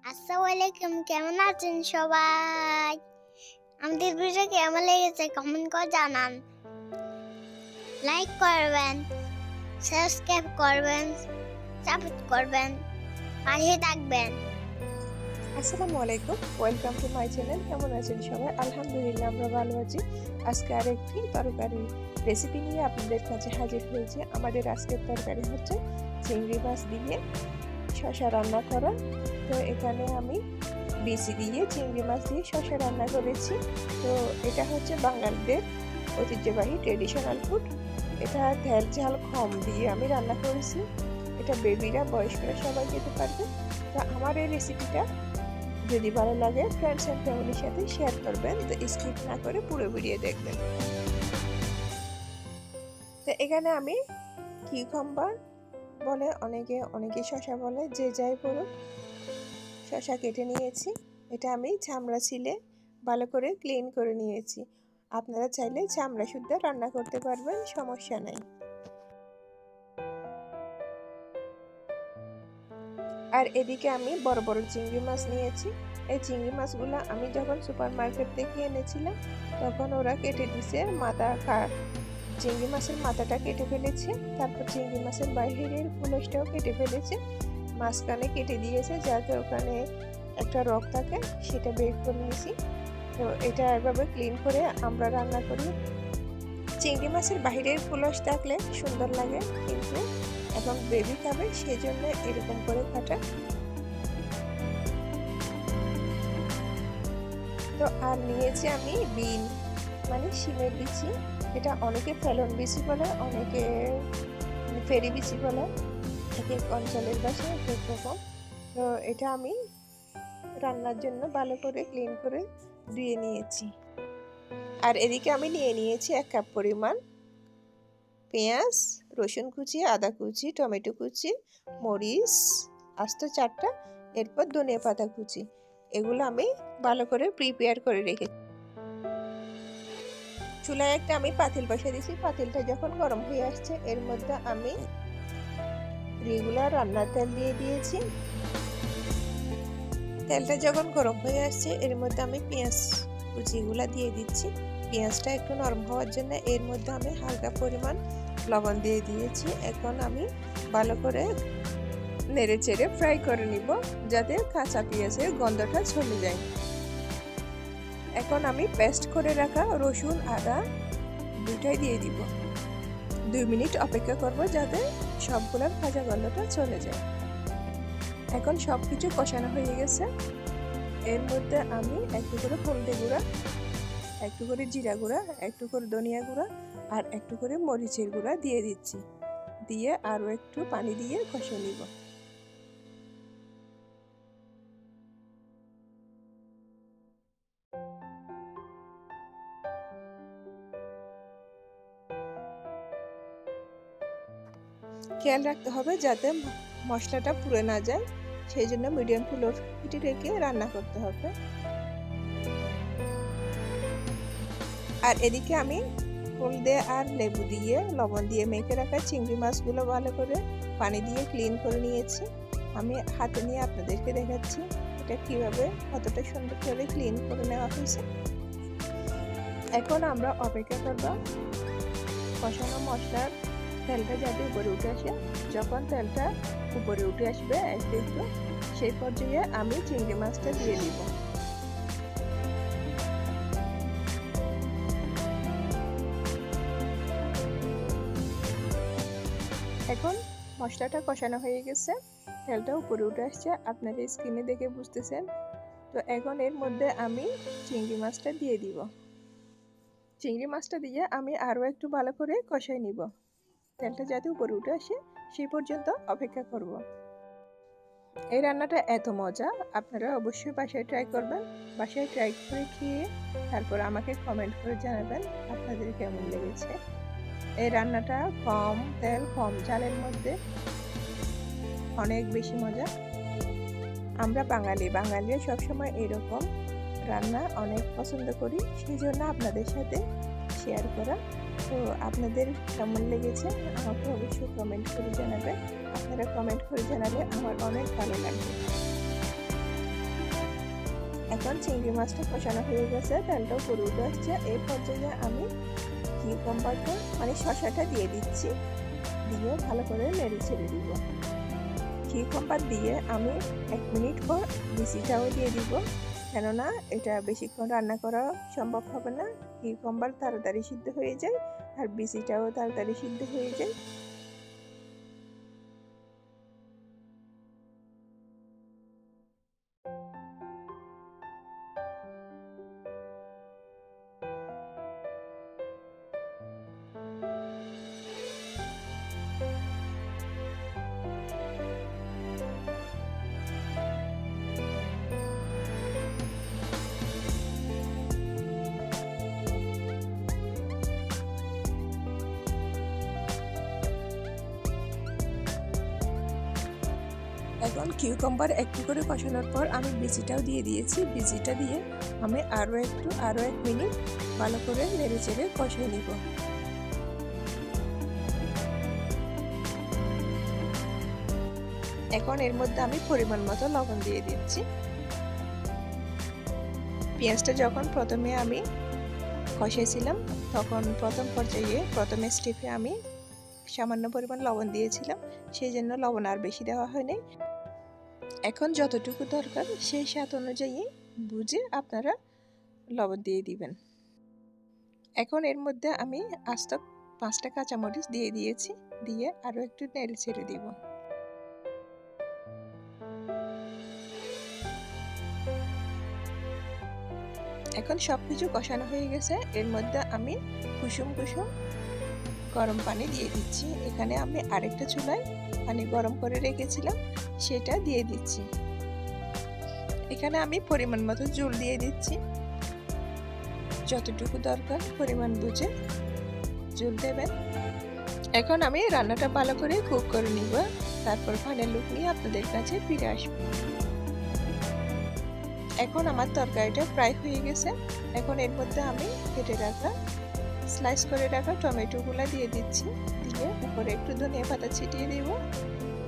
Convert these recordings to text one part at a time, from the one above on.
আসসালামু আলাইকুম, কেমন আছেন সবাই? আমাদের ভিডিও কেমন লেগেছে কমেন্ট করে জানান। লাইক করবেন, সাবস্ক্রাইব করবেন, সাপোর্ট করবেন, পাশে থাকবেন। আসসালামু আলাইকুম, ওয়েলকাম টু মাই চ্যানেল। কেমন আছেন সবাই? আলহামদুলিল্লাহ, আমরা ভালো আছি। আজকে আরেকটি তরকারি রেসিপি নিয়ে আপনাদের কাছে হাজির হয়েছি। আমাদের আজকের তরকারি হচ্ছে চিংড়ি মাছ দিয়ে শসা রান্না করা। তো এখানে আমি বিচি দিয়ে চিংড়ি মাছ দিয়ে শসা রান্না করেছি। তো এটা হচ্ছে বাঙালিদের ঐতিহ্যবাহী ট্রেডিশনাল ফুড। এটা তেল ঝাল কম দিয়ে আমি রান্না করেছি। এটা বেবিরা, বয়স্করা সবাই খেতে পারবে। তো আমার এই রেসিপিটা যদি ভালো লাগে ফ্রেন্ডস এন্ড ফ্যামিলির সাথে শেয়ার করবেন। তো স্কিপ না করে পুরো ভিডিও দেখবেন। তো এখানে আমি কিউকাম্বার বলে অনেকে শসা বলে, যে যাই বলুক, শসা কেটে নিয়েছি। এটা আমি চামড়া ছিলে ভালো করে ক্লিন করে নিয়েছি। আপনারা চাইলে চামড়া শুদ্ধ রান্না করতে পারবেন, সমস্যা নাই। আর এদিকে আমি বড় বড় চিংড়ি মাছ নিয়েছি। এই চিংড়ি মাছগুলো আমি যখন সুপার মার্কেট থেকে এনেছিলাম তখন ওরা কেটে দিছে মাথা। চিংড়ি মাছের মাথাটা কেটে ফেলেছে, তারপর চিংড়ি মাছের বাইরের ফুলসটাও কেটে ফেলেছে, মাঝখানে কেটে দিয়েছে যাতে ওখানে একটা রক থাকে, সেটা বের করে নিয়েছি। তো এটা এভাবে ক্লিন করে আমরা রান্না করি। চিংড়ি মাছের বাইরের ফুলস থাকলে সুন্দর লাগে, কিন্তু এখন বেবি খাবে সেই জন্য এরকম করে কাটা। তো আর নিয়েছি আমি বিন, মানে শিমের বিচি। এটা অনেকে ফেলন বিচি বলে, অনেকে ফেরি বিচি বলে, এক এক অঞ্চলের ভাষায় এক এক রকম। তো এটা আমি রান্নার জন্য ভালো করে ক্লিন করে ধুয়ে নিয়েছি। আর এদিকে আমি নিয়ে নিয়েছি 1 কাপ পরিমাণ পেঁয়াজ, রসুন কুচি, আদা কুচি, টমেটো কুচি, মরিচ আস্ত 4টা, এরপর ধনিয়া পাতা কুচি। এগুলো আমি ভালো করে প্রিপেয়ার করে রেখেছি। চুলায় একটা আমি পাতিল বসিয়ে দিয়েছি। পাতিলটা যখন গরম হয়ে আসছে এর মধ্যে আমি রেগুলার রান্নার তেল দিয়ে দিয়েছি। তেলটা যখন গরম হয়ে আসছে এর মধ্যে আমি পেঁয়াজ কুচিগুলা দিয়ে দিচ্ছি। পেঁয়াজটা একটু নরম হওয়ার জন্য এর মধ্যে আমি হালকা পরিমাণ লবণ দিয়ে দিয়েছি। এখন আমি ভালো করে নেড়ে চেড়ে ফ্রাই করে নিব যাতে কাঁচা পেঁয়াজের গন্ধটা চলে যায়। এখন আমি পেস্ট করে রাখা রসুন আদা দুটাই দিয়ে দিব। 2 মিনিট অপেক্ষা করব যাতে সবগুলোর ভাজা গন্ধটা চলে যায়। এখন সব কিছু কষানো হয়ে গেছে। এর মধ্যে আমি একটু করে হলদি গুঁড়া, একটু করে জিরা গুঁড়া, একটু করে ধনিয়া গুঁড়া আর একটু করে মরিচের গুঁড়া দিয়ে দিচ্ছি। দিয়ে আরও একটু পানি দিয়ে কষিয়ে নিব। খেয়াল রাখতে হবে যাতে মশলাটা পুড়ে না যায়, সেই জন্য মিডিয়াম টু লো হিটে রেখে রান্না করতে হবে। আর এদিকে আমি হলদে আর লেবু দিয়ে লবণ দিয়ে মেখে রাখা চিংড়ি মাছগুলো ভালো করে পানি দিয়ে ক্লিন করে নিয়েছি। আমি হাতে নিয়ে আপনাদেরকে দেখাচ্ছি এটা কিভাবে কতটা সুন্দর করে ক্লিন করে নেওয়া হয়েছে। এখন আমরা অপেক্ষা করব কষানো মশলার তেলটা যাতে উপরে উঠে আসে। যখন তেলটা উপরে উঠে আসবে একটু একটু, সেই পর্যায়ে আমি চিংড়ি মাছটা দিয়ে দিব। এখন মশলাটা কষানো হয়ে গেছে, তেলটা উপরে উঠে আসছে, আপনারা স্ক্রিনে দেখে বুঝতেছেন। তো এখন এর মধ্যে আমি চিংড়ি মাছটা দিয়ে দিব। চিংড়ি মাছটা দিয়ে আমি আরও একটু ভালো করে কষাই নিব। তেলটা যাতে উপরে উঠে আসে সেই পর্যন্ত অপেক্ষা করব। এই রান্নাটা এত মজা, আপনারা অবশ্যই বাসায় ট্রাই করবেন। বাসায় ট্রাই করে খেয়ে তারপর আমাকে কমেন্ট করে জানাবেন আপনাদের কেমন লেগেছে। এই রান্নাটা কম তেল কম ঝালের মধ্যে অনেক বেশি মজা। আমরা বাঙালিরা সবসময় এরকম রান্না অনেক পছন্দ করি, সেই জন্য আপনাদের সাথে শেয়ার করা। তো আপনাদের কেমন লেগেছে আমাকে অবশ্যই কমেন্ট করে জানাবেন। আপনারা কমেন্ট করে জানালে আমার অনেক ভালো লাগবে। এখন চিংড়ি মাছটা কষানো হয়ে গেছে, তেলটা উপরে উঠে আসছে। এই পর্যায়ে আমি কিউকাম্বারটা মানে শসাটা দিয়ে দিচ্ছি, দিয়ে ভালো করে নেড়ে ছেড়ে দিব। কিউকাম্বার দিয়ে আমি 1 মিনিট পর বিচিটাও দিয়ে দিব, কেননা এটা বেশিক্ষণ রান্না করা সম্ভব হবে না। কিউকাম্বার তাড়াতাড়ি সিদ্ধ হয়ে যায় আর বিচিটাও তাড়াতাড়ি সিদ্ধ হয়ে যায়। এখন কিউকাম্বার একটু করে কষানোর পর আমি বিচিটাও দিয়ে দিয়েছি। বিচিটা দিয়ে আমি আরও 1 মিনিট ভালো করে নেড়ে চেড়ে কষিয়ে নিব। এখন এর মধ্যে আমি পরিমাণ মতো লবণ দিয়ে দিচ্ছি। পেঁয়াজটা যখন প্রথমে আমি কষিয়েছিলাম তখন প্রথম স্টেপে আমি সামান্য পরিমাণ লবণ দিয়েছিলাম, সেই জন্য লবণ আর বেশি দেওয়া হয়নি। এখন যতটুকু দরকার সেই স্বাদ অনুযায়ী বুঝে আপনারা লবণ দিয়ে দিবেন। এখন এর মধ্যে আমি আস্ত 5টা কাঁচামরিচ দিয়ে দিয়েছি, দিয়ে আরও একটু নেড়ে ছেড়ে দিব। এখন সবকিছু কষানো হয়ে গেছে, এর মধ্যে আমি কুসুম কুসুম গরম পানি দিয়ে দিচ্ছি। এখানে আমি আরেকটা চুলায় পানি গরম করে রেখেছিলাম, সেটা দিয়ে দিচ্ছি। এখানে আমি পরিমাণ মতো জল দিয়ে দিচ্ছি, যতটুকু দরকার পরিমাণ বুঝে জল দেবেন। এখন আমি রান্নাটা ভালো করে কুক করে নিব, তারপর ফাইনাল লুক নিয়ে আপনাদের কাছে ফিরে আসব। এখন আমার তরকারিটা প্রায় হয়ে গেছে। এখন এর মধ্যে আমি কেটে রাখা স্লাইস করে রাখা টমেটোগুলো দিয়ে দিচ্ছি, দিয়ে উপরে একটু ধনিয়া পাতা ছিটিয়ে দেব।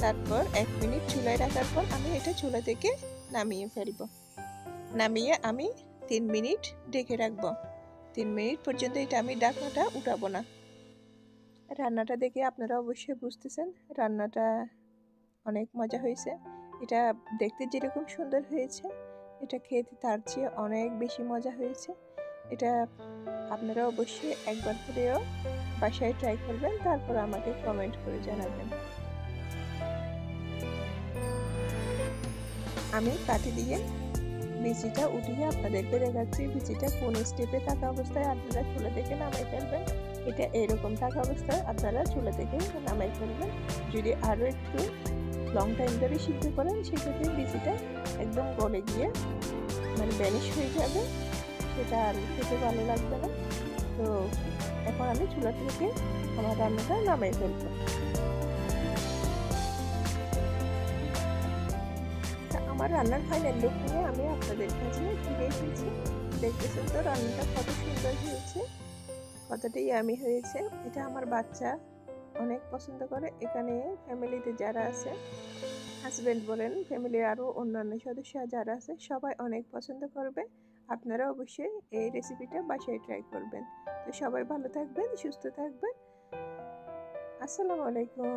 তারপর 1 মিনিট চুলায় রাখার পর আমি এটা চুলা থেকে নামিয়ে ফেলব। নামিয়ে আমি 3 মিনিট ঢেকে রাখবো। 3 মিনিট পর্যন্ত এটা আমি ঢাকনাটা উঠাবো না। রান্নাটা দেখে আপনারা অবশ্যই বুঝতেছেন রান্নাটা অনেক মজা হয়েছে। এটা দেখতে যেরকম সুন্দর হয়েছে, এটা খেতে তার চেয়ে অনেক বেশি মজা হয়েছে। এটা আপনারা অবশ্যই একবার হলেও বাসায় ট্রাই করবেন, তারপর আমাকে কমেন্ট করে জানাবেন। আমি কাটি দিয়ে বিচিটা উঠিয়ে আপনাদেরকে দেখাচ্ছি। বিচিটা কোন স্টেপে থাকা অবস্থায় আপনারা চুলা থেকে নামাই ফেলবেন। এটা এরকম থাকা অবস্থায় আপনারা চুলা থেকে নামাই ফেলবেন। যদি আরও একটু লং টাইম ধরে সিদ্ধ করেন সেক্ষেত্রে বিচিটা একদম গলে গিয়ে মানে ভ্যানিশ হয়ে যাবে, সেটা আর খেতে ভালো লাগবে না। তো এখন আমি চুলা থেকে আমার রান্নাটা নামাই ফেলবো। আমার রান্নার ফাইনাল লুক নিয়ে আমি আপনাদের কাছে ফিরে এসেছি। দেখতেছেন তো রান্নাটা কত সুন্দর হয়েছে, কতটা ইয়ামি হয়েছে। এটা আমার বাচ্চা অনেক পছন্দ করে। এখানে ফ্যামিলিতে যারা আছে, হাজব্যান্ড বলেন, ফ্যামিলির আরও অন্যান্য সদস্য যারা আছে, সবাই অনেক পছন্দ করবে। আপনারা অবশ্যই এই রেসিপিটা বাসায় ট্রাই করবেন। তো সবাই ভালো থাকবেন, সুস্থ থাকবেন। আসসালামু আলাইকুম।